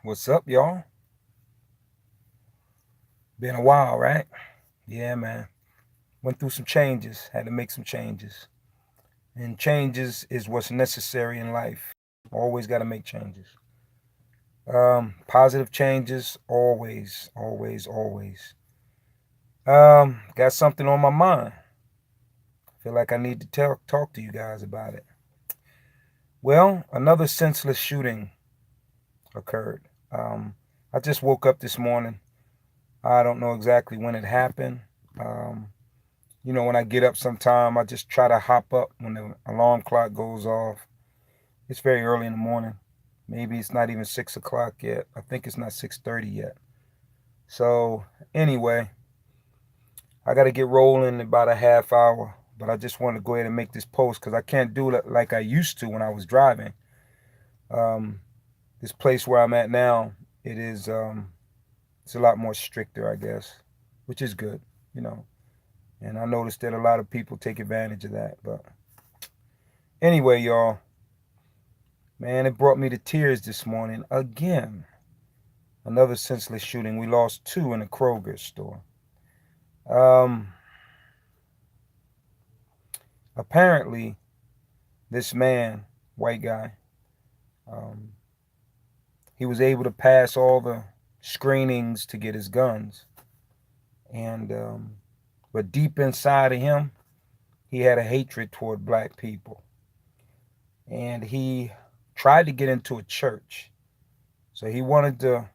What's up, y'all? Been a while, right? Yeah, man. Went through some changes, had to make some changes. And changes is what's necessary in life. Always got to make changes. Positive changes, always, always, always. Got something on my mind. Feel like I need to talk to you guys about it. Well, another senseless shooting occurred. I just woke up this morning. I don't know exactly when it happened. Um, when I get up sometime, I just try to hop up when the alarm clock goes off. It's very early in the morning. Maybe it's not even 6 o'clock yet. I think it's not 6:30 yet. So anyway, I got to get rolling in about a half hour. But I just want to go ahead and make this post because I can't do it like I used to when I was driving. Um, this place where I'm at now, it is it's a lot more stricter, I guess, which is good, you know. And I noticed that a lot of people take advantage of that. But anyway, y'all, man, it brought me to tears this morning again. Another senseless shooting. We lost two in a Kroger store. Um, Apparently, this man, white guy, um, he was able to pass all the screenings to get his guns, and but deep inside of him, he had a hatred toward black people, and he tried to get into a church. So he wanted to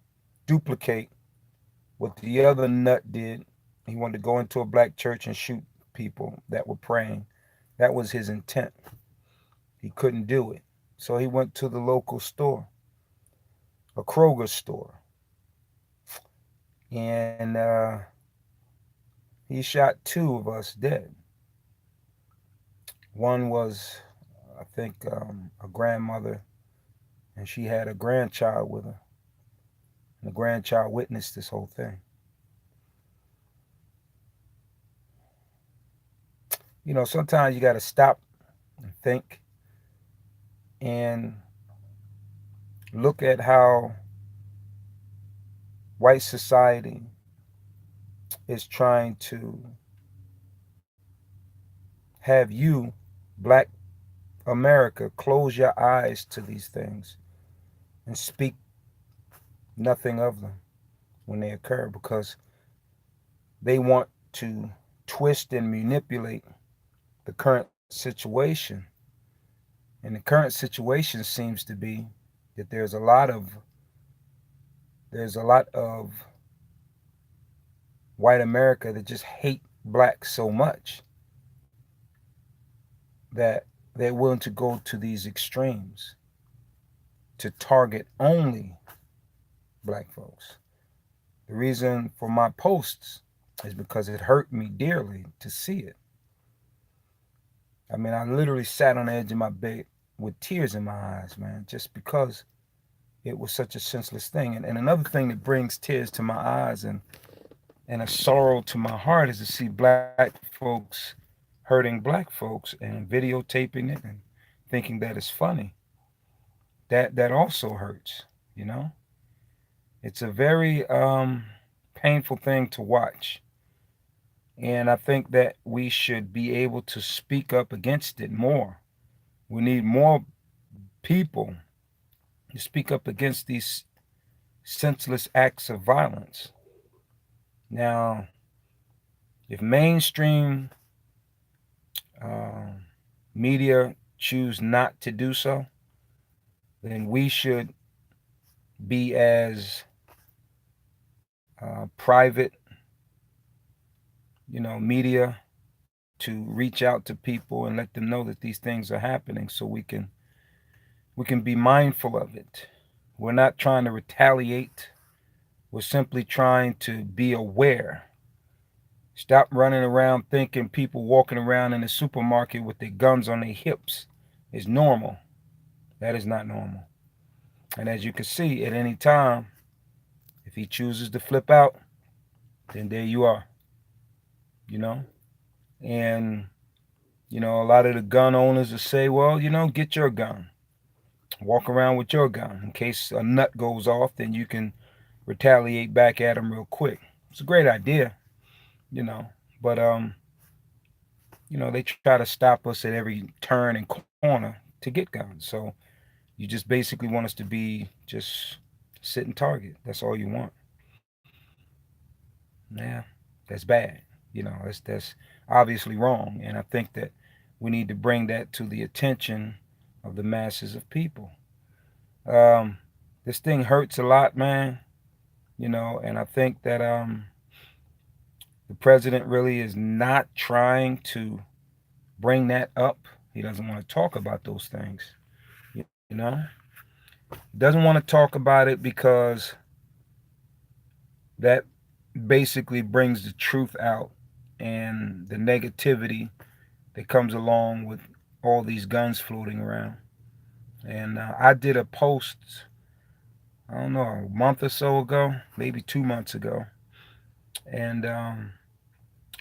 duplicate what the other nut did. He wanted to go into a black church and shoot people that were praying. That was his intent. He couldn't do it. So he went to the local store, a Kroger store, and he shot two of us dead. One was, I think, a grandmother, and she had a grandchild with her. And the grandchild witnessed this whole thing. Sometimes you got to stop and think and look at how white society is trying to have you, black America, close your eyes to these things and speak nothing of them when they occur because they want to twist and manipulate the current situation. And the current situation seems to be that there's a lot of white America that just hate blacks so much that they're willing to go to these extremes to target only black folks. The reason for my posts is because it hurt me dearly to see it. I mean, I literally sat on the edge of my bed with tears in my eyes, man, just because it was such a senseless thing. And another thing that brings tears to my eyes and a sorrow to my heart is to see black folks hurting black folks and videotaping it and thinking that it's funny. That also hurts, you know? It's a very painful thing to watch. And I think that we should be able to speak up against it more. We need more people to speak up against these senseless acts of violence. Now, if mainstream uh, media choose not to do so, then we should be as private, media to reach out to people and let them know that these things are happening so we can be mindful of it. We're not trying to retaliate. We're simply trying to be aware. Stop running around thinking people walking around in the supermarket with their guns on their hips is normal. That is not normal. And as you can see, at any time, if he chooses to flip out, then there you are, you know? And, a lot of the gun owners will say, well, get your gun. Walk around with your gun in case a nut goes off, then you can retaliate back at them real quick. It's a great idea, you know, but they try to stop us at every turn and corner to get guns. So you just basically want us to be just sit and target. That's all you want. Yeah, that's bad. That's obviously wrong, and I think that we need to bring that to the attention of the masses of people. Um, this thing hurts a lot, man. And I think that the president really is not trying to bring that up. He doesn't want to talk about those things. You know, he doesn't want to talk about it because that basically brings the truth out and the negativity that comes along with all these guns floating around. And I did a post, I don't know, a month or so ago, maybe 2 months ago, and I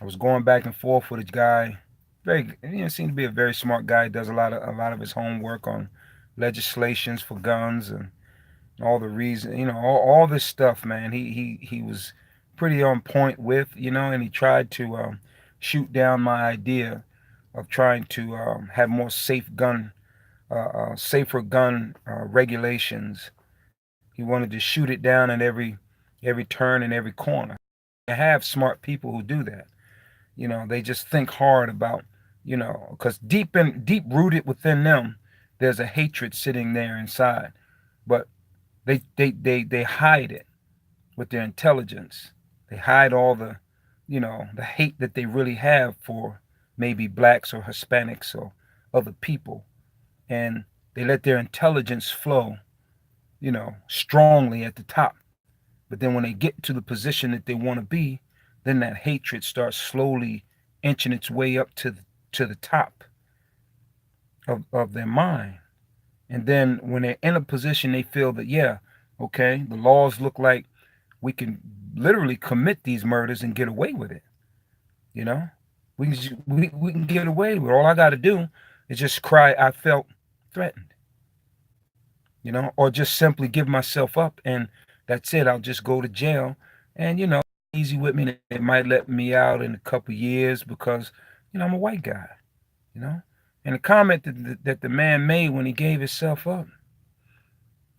was going back and forth with a guy. Very, seemed to be a very smart guy. Does a lot of his homework on legislations for guns and all the reason, all this stuff, man. He was pretty on point with, and he tried to shoot down my idea of trying to have more safer gun regulations. He wanted to shoot it down at every turn and every corner. You have smart people who do that. They just think hard about, because deep rooted within them, there's a hatred sitting there inside, but they hide it with their intelligence. They hide all the hate that they really have for maybe blacks or Hispanics or other people, and they let their intelligence flow, strongly at the top. But then when they get to the position that they want to be, then that hatred starts slowly inching its way up to the top of their mind. And then when they're in a position, they feel that, yeah, okay, the laws look like we can literally commit these murders and get away with it. You know, we can get away with it. All I got to do is just cry, I felt threatened, or just simply give myself up, and that's it. I'll just go to jail, and easy with me. They might let me out in a couple years because I'm a white guy. You know, and the comment that the man made when he gave himself up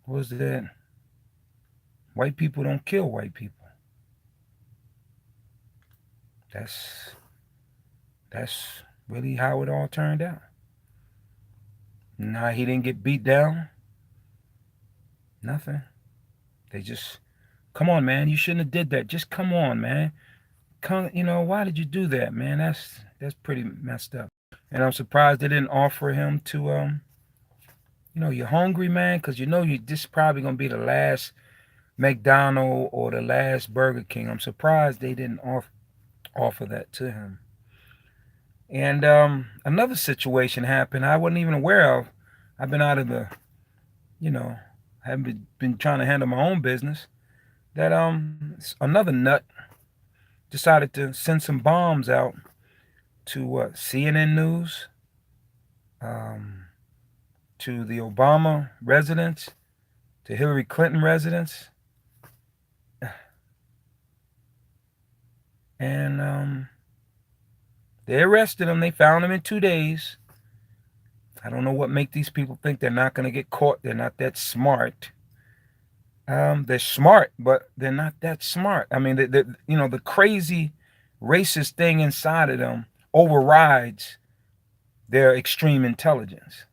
was that white people don't kill white people. That's that's really how it all turned out. Nah, he didn't get beat down. Nothing. They just, come on, man. You shouldn't have did that. Just come on, man. Come, why did you do that, man? That's pretty messed up. And I'm surprised they didn't offer him to, you're hungry, man, because this is probably gonna be the last McDonald or the last Burger King. I'm surprised they didn't offer that to him. And another situation happened I wasn't even aware of. I've been out of the, haven't been trying to handle my own business. That another nut decided to send some bombs out to CNN News, um, to the Obama residence, to Hillary Clinton residence, and they arrested him. They found him in 2 days. I don't know what make these people think they're not going to get caught. They're not that smart. They're smart, but they're not that smart. I mean, the crazy racist thing inside of them overrides their extreme intelligence.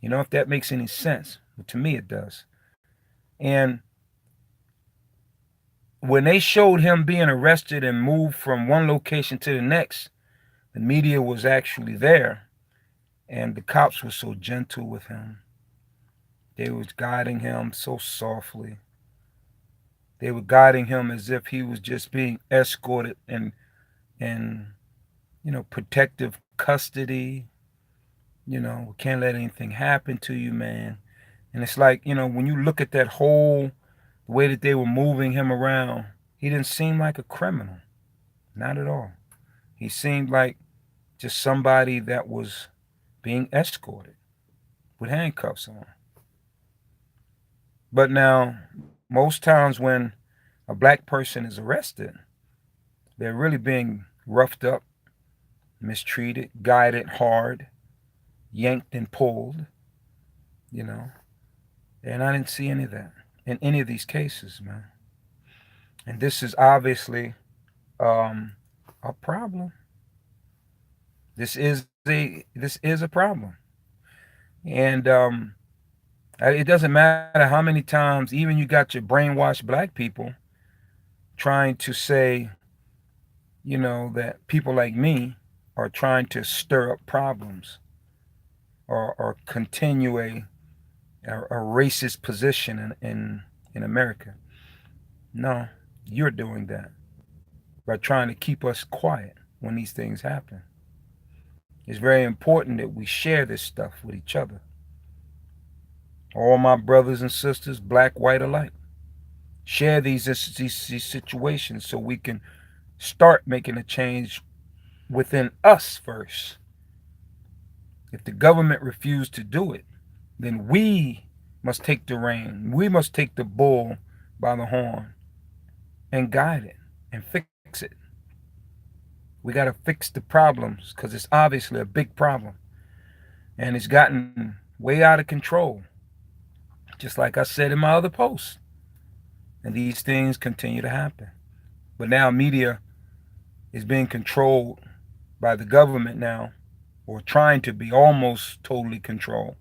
If that makes any sense. But to me, it does. And when they showed him being arrested and moved from one location to the next, the media was actually there, and the cops were so gentle with him. They was guiding him so softly. They were guiding him as if he was just being escorted and protective custody. We can't let anything happen to you, man. And it's like, when you look at that whole the way that they were moving him around, he didn't seem like a criminal. Not at all. He seemed like just somebody that was being escorted. with handcuffs on. But now, most times when a black person is arrested, they're really being roughed up, mistreated, guided hard, yanked and pulled, you know. And I didn't see any of that in any of these cases, man. And this is obviously um, a problem. This is a problem, and it doesn't matter how many times, even you got your brainwashed black people trying to say, that people like me are trying to stir up problems or continue a racist position in America. No, you're doing that by trying to keep us quiet when these things happen. It's very important that we share this stuff with each other. All my brothers and sisters, black, white alike, share these situations so we can start making a change within us first. If the government refused to do it, then we must take the rein. We must take the bull by the horn and guide it and fix it. We got to fix the problems because it's obviously a big problem and it's gotten way out of control, just like I said in my other posts. And these things continue to happen. But now media is being controlled by the government now, or trying to be almost totally controlled.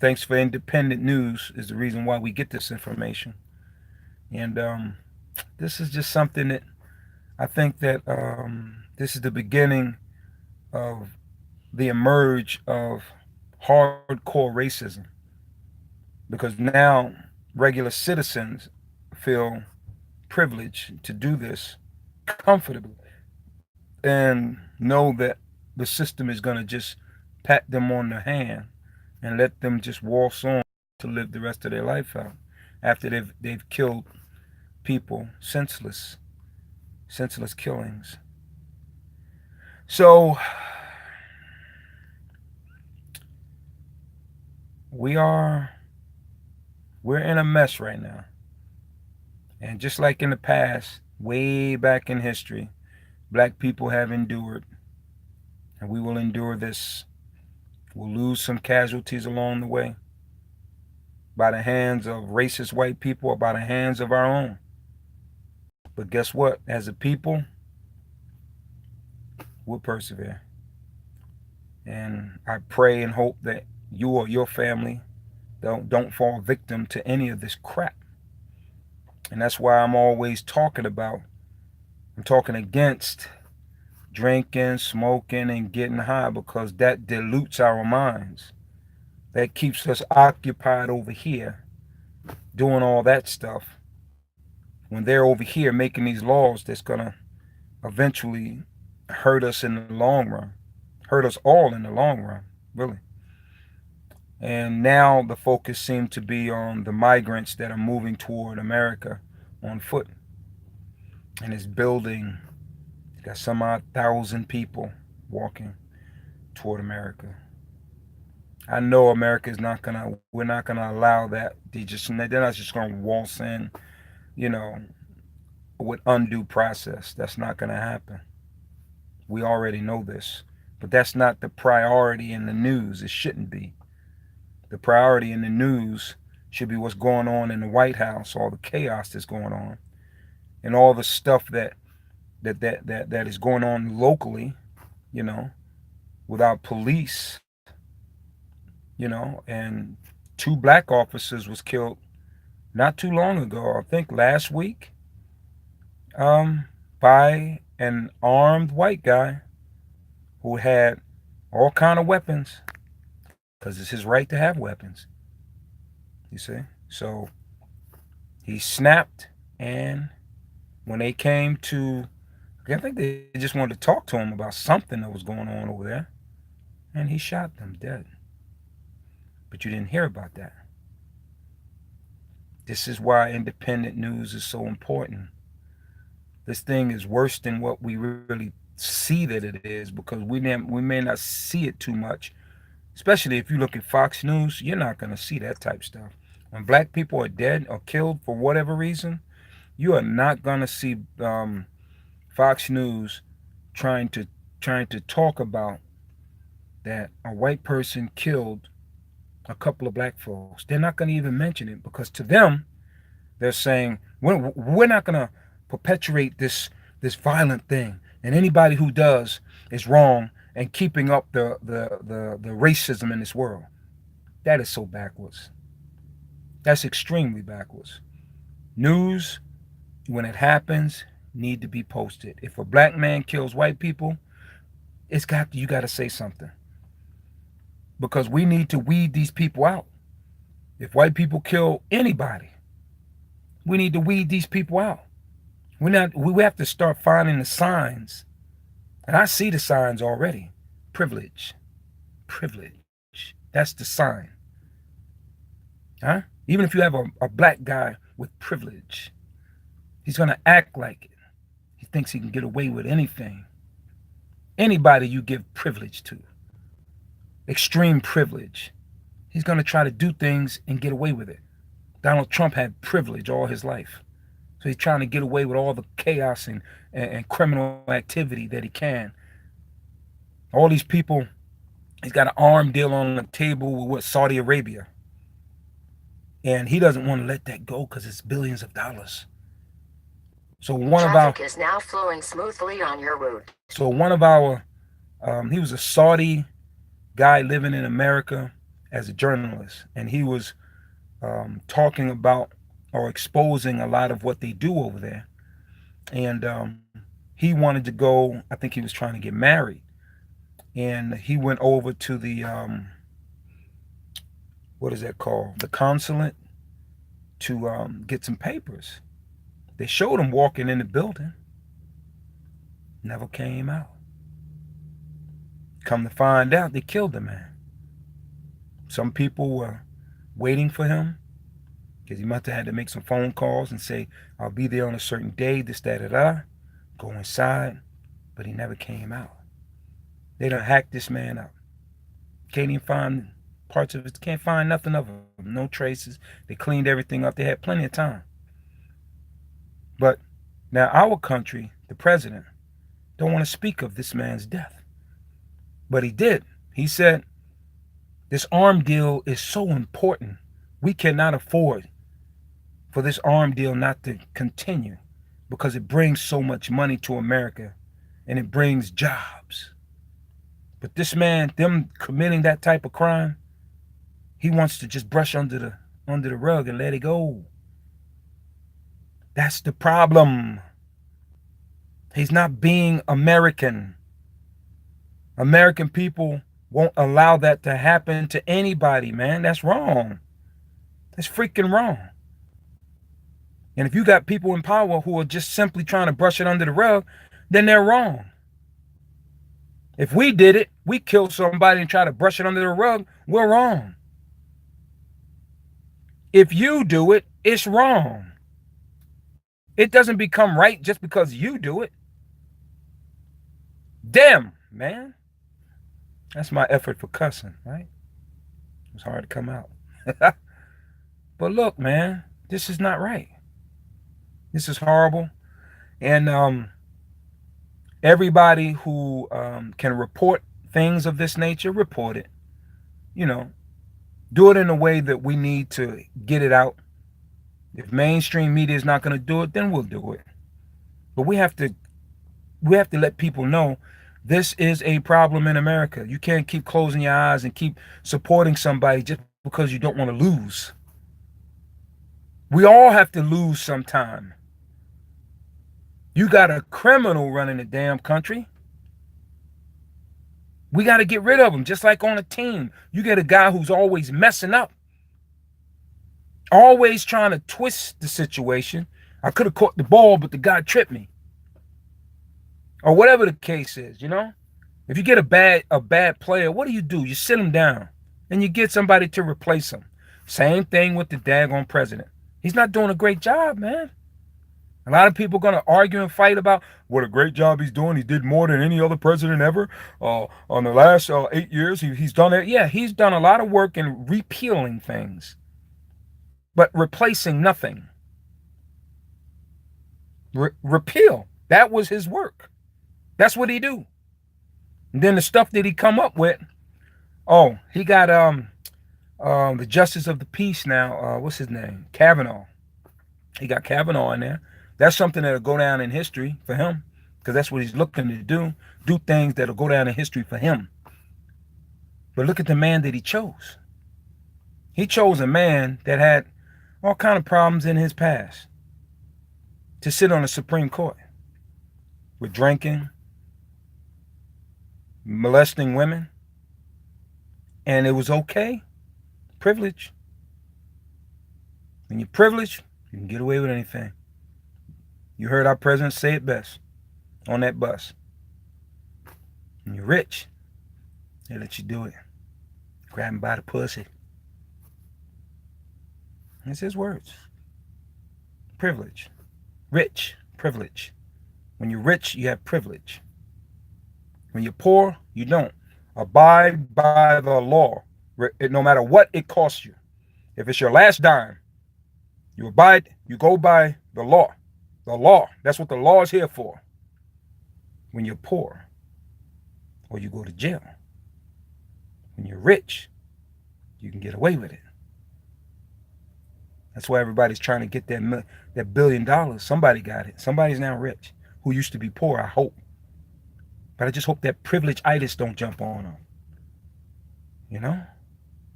Thanks for independent news is the reason why we get this information. And this is just something that I think that this is the beginning of the emerge of hardcore racism, because now regular citizens feel privileged to do this comfortably and know that the system is going to just pat them on the hand and let them just waltz on to live the rest of their life out after they've killed people senseless killings. So we are we're in a mess right now. And just like in the past, way back in history, black people have endured, and we will endure this. We'll lose some casualties along the way by the hands of racist white people or by the hands of our own. But guess what? As a people, we'll persevere. And I pray and hope that you or your family don't fall victim to any of this crap. And that's why I'm talking against drinking, smoking, and getting high, because that dilutes our minds. That keeps us occupied over here doing all that stuff when they're over here making these laws that's going to eventually hurt us in the long run, hurt us all in the long run, really. And now the focus seems to be on the migrants that are moving toward America on foot. And it's building, got some odd thousand people walking toward America. I know America is not gonna. We're not gonna allow that. They're not just gonna waltz in, you know, with undue process. That's not gonna happen. We already know this, but that's not the priority in the news. It shouldn't be. The priority in the news should be what's going on in the White House, all the chaos that's going on, and all the stuff that is going on locally, you know, without police, and two black officers was killed not too long ago, I think last week, by an armed white guy who had all kind of weapons, because it's his right to have weapons, you see. So he snapped, and when they came to, I think they just wanted to talk to him about something that was going on over there, and he shot them dead. But you didn't hear about that. This is why independent news is so important. This thing is worse than what we really see that it is, because we may not see it too much Especially if you look at Fox News, you're not going to see that type stuff. When black people are dead or killed for whatever reason, you are not going to see Fox News trying to trying to talk about that a white person killed a couple of black folks. They're not going to even mention it because to them, they're saying we're not going to perpetuate this violent thing, and anybody who does is wrong and keeping up the racism in this world. That is so backwards. That's extremely backwards. News, when it happens, need to be posted. If a black man kills white people, you got to say something because we need to weed these people out. If white people kill anybody, we need to weed these people out. We have to start finding the signs. And I see the signs already. Privilege. Privilege. That's the sign. Huh? Even if you have a black guy with privilege, he's going to act like it. He thinks he can get away with anything. Anybody you give privilege to, extreme privilege, he's going to try to do things and get away with it. Donald Trump had privilege all his life. So he's trying to get away with all the chaos and criminal activity that he can. All these people, he's got an arm deal on the table with Saudi Arabia. And he doesn't want to let that go because it's billions of dollars. So traffic is now flowing smoothly on your route. So one of our, he was a Saudi guy living in America as a journalist. And he was talking about or exposing a lot of what they do over there. And he wanted to go, I think he was trying to get married. And he went over to the, what is that called? The consulate to get some papers. They showed him walking in the building. Never came out. Come to find out, they killed the man. Some people were waiting for him because he must have had to make some phone calls and say, I'll be there on a certain day, this, that, da. Go inside. But he never came out. They done hacked this man up. Can't even find parts of it. Can't find nothing of him. No traces. They cleaned everything up. They had plenty of time. But now our country, the president, don't want to speak of this man's death. But he did. He said, this arm deal is so important. We cannot afford for this arm deal not to continue because it brings so much money to America and it brings jobs. But this man, them committing that type of crime, he wants to just brush under the rug and let it go. That's the problem. He's not being American. American people won't allow that to happen to anybody, man. That's wrong. That's freaking wrong. And if you got people in power who are just simply trying to brush it under the rug, then they're wrong. If we did it, we killed somebody and try to brush it under the rug, we're wrong. If you do it, it's wrong. It doesn't become right just because you do it. Damn, man. That's my effort for cussing, right? It's hard to come out. But look, man, this is not right. This is horrible. And everybody who can report things of this nature, report it. You know, do it in a way that we need to get it out. If mainstream media is not going to do it, then we'll do it. But we have to let people know this is a problem in America. You can't keep closing your eyes and keep supporting somebody just because you don't want to lose. We all have to lose sometime. You got a criminal running the damn country. We got to get rid of him, just like on a team. You get a guy who's always messing up, always trying to twist the situation. I could have caught the ball, but the guy tripped me. Or whatever the case is, you know? If you get a bad player, what do? You sit him down and you get somebody to replace him. Same thing with the daggone president. He's not doing a great job, man. A lot of people are going to argue and fight about what a great job he's doing. He did more than any other president ever. On the last 8 years, he's done it. Yeah, he's done a lot of work in repealing things, but replacing nothing. Repeal. That was his work. That's what he do. And then the stuff that he come up with. Oh, he got the Justice of the Peace now. What's his name? Kavanaugh. He got Kavanaugh in there. That's something that'll go down in history for him, because that's what he's looking to do. Do things that'll go down in history for him. But look at the man that he chose. He chose a man that had all kind of problems in his past to sit on the Supreme Court with drinking, molesting women, and it was okay. Privilege. When you're privileged, you can get away with anything. You heard our president say it best on that bus. When you're rich, they let you do it. Grab him by the pussy. It's his words. Privilege. Rich. Privilege. When you're rich, you have privilege. When you're poor, you don't. Abide by the law, no matter what it costs you. If it's your last dime, you abide, you go by the law. The law. That's what the law is here for. When you're poor, or you go to jail. When you're rich, you can get away with it. That's why everybody's trying to get that $1 billion. Somebody got it. Somebody's now rich who used to be poor, I hope. But I just hope that privilege-itis don't jump on them. You know?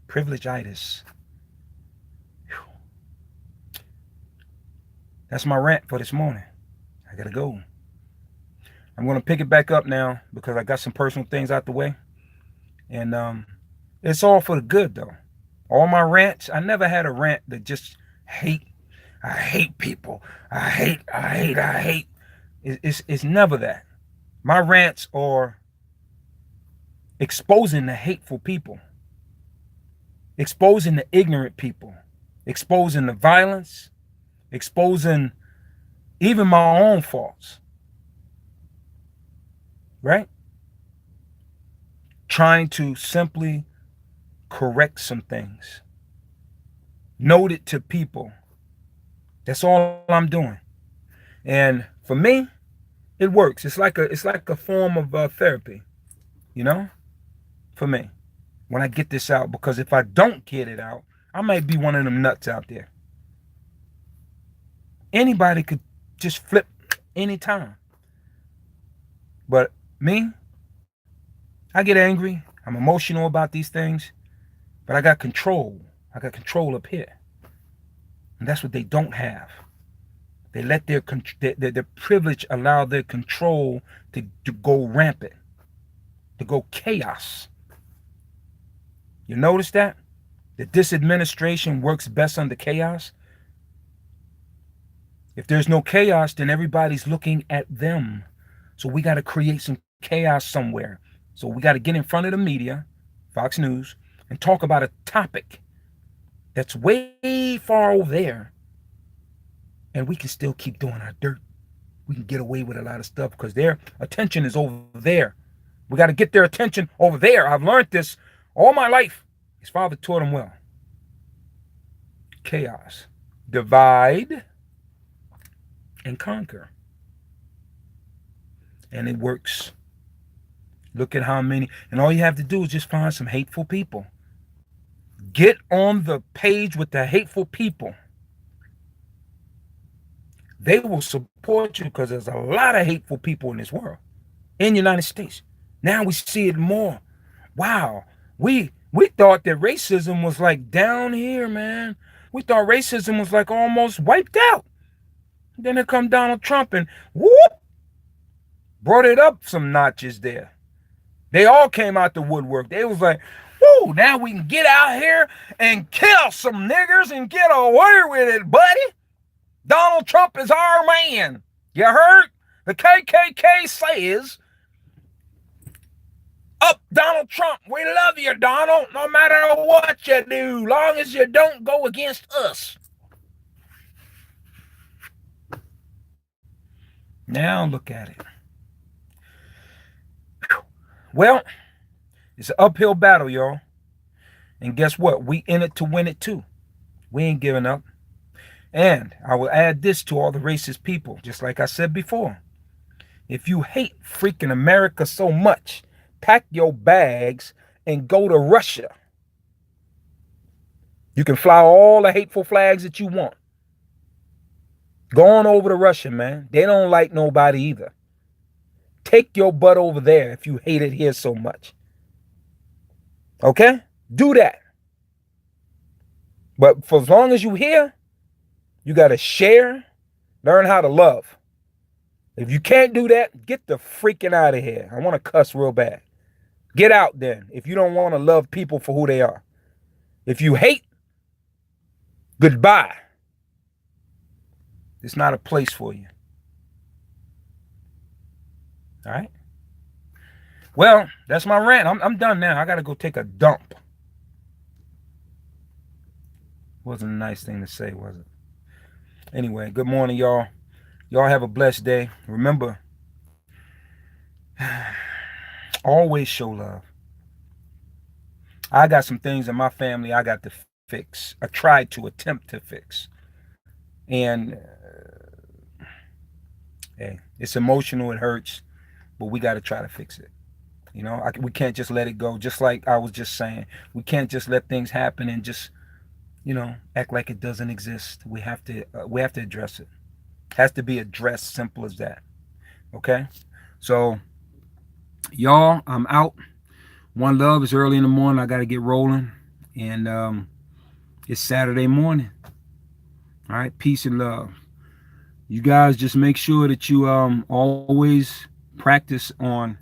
Privilege-itis. Whew. That's my rant for this morning. I gotta go. I'm gonna pick it back up now because I got some personal things out the way. And it's all for the good though. All my rants, I never had a rant that just hate. I hate people. I hate. It's never that. My rants are exposing the hateful people, exposing the ignorant people, exposing the violence, exposing even my own faults, right? Trying to simply correct some things. Note it to people. That's all I'm doing. And for me, it works. It's like a form of therapy, you know, for me, when I get this out. Because if I don't get it out, I might be one of them nuts out there. Anybody could just flip anytime. But me, I get angry. I'm emotional about these things. But I got control. I got control up here. And that's what they don't have. They let their privilege allow their control to go rampant, to go chaos. You notice that? That this administration works best under chaos? If there's no chaos, then everybody's looking at them. So we got to create some chaos somewhere. So we got to get in front of the media, Fox News, and talk about a topic that's way far over there. And we can still keep doing our dirt. We can get away with a lot of stuff because their attention is over there. We got to get their attention over there. I've learned this all my life. His father taught him well. Chaos. Divide and conquer. And it works. Look at how many. And all you have to do is just find some hateful people. Get on the page with the hateful people. They will support you because there's a lot of hateful people in this world, in the United States. Now we see it more. Wow. We thought that racism was like down here, man. We thought racism was like almost wiped out. Then here come Donald Trump and whoop, brought it up some notches there. They all came out the woodwork. They was like, whoa, now we can get out here and kill some niggers and get away with it, buddy. Donald Trump is our man. You heard? The KKK says, up Donald Trump. We love you, Donald, no matter what you do, long as you don't go against us. Now look at it. Well, it's an uphill battle, y'all. And guess what? We in it to win it too. We ain't giving up. And I will add this to all the racist people, just like I said before. If you hate freaking America so much, pack your bags and go to Russia. You can fly all the hateful flags that you want. Go on over to Russia, man. They don't like nobody either. Take your butt over there if you hate it here so much. Okay? Do that. But for as long as you here, you got to share, learn how to love. If you can't do that, get the freaking out of here. I want to cuss real bad. Get out then if you don't want to love people for who they are. If you hate, goodbye. It's not a place for you. All right? Well, that's my rant. I'm done now. I got to go take a dump. Wasn't a nice thing to say, was it? Anyway, good morning, y'all. Y'all have a blessed day. Remember, always show love. I got some things in my family I got to fix. I tried to attempt to fix. And hey, it's emotional, it hurts, but we got to try to fix it. You know, we can't just let it go. Just like I was just saying, we can't just let things happen and just, act like it doesn't exist. We have to address it. It has to be addressed, simple as that. Okay? So, y'all, I'm out. One love. Is early in the morning. I got to get rolling. And it's Saturday morning. All right? Peace and love. You guys just make sure that you always practice on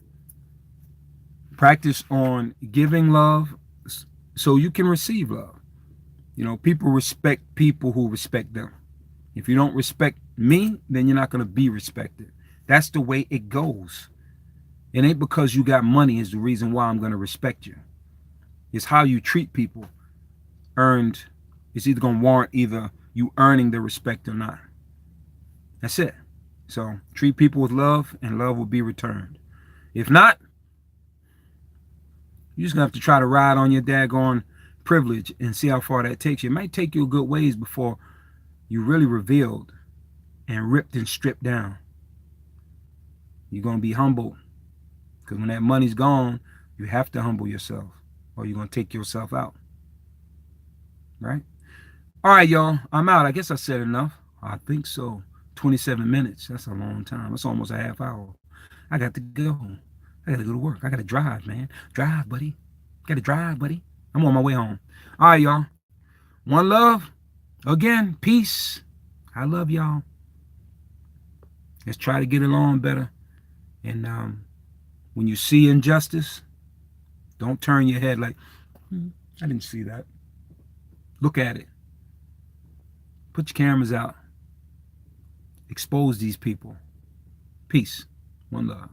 giving love so you can receive love. People respect people who respect them. If you don't respect me, then you're not going to be respected. That's the way it goes. It ain't because you got money is the reason why I'm going to respect you. It's how you treat people earned. It's either going to warrant either you earning the respect or not. That's it. So treat people with love and love will be returned. If not, you're just going to have to try to ride on your daggone privilege and see how far that takes you. It might take you a good ways before you really revealed and ripped and stripped down. You're going to be humbled. Because when that money's gone, you have to humble yourself or you're going to take yourself out. Right? All right, y'all. I'm out. I guess I said enough. I think so. 27 minutes. That's a long time. That's almost a half hour. I got to go. I got to go to work. I got to drive, man. Drive, buddy. Got to drive, buddy. I'm on my way home. All right, y'all. One love. Again, peace. I love y'all. Let's try to get along better. And when you see injustice, don't turn your head like, I didn't see that. Look at it. Put your cameras out. Expose these people. Peace. One love.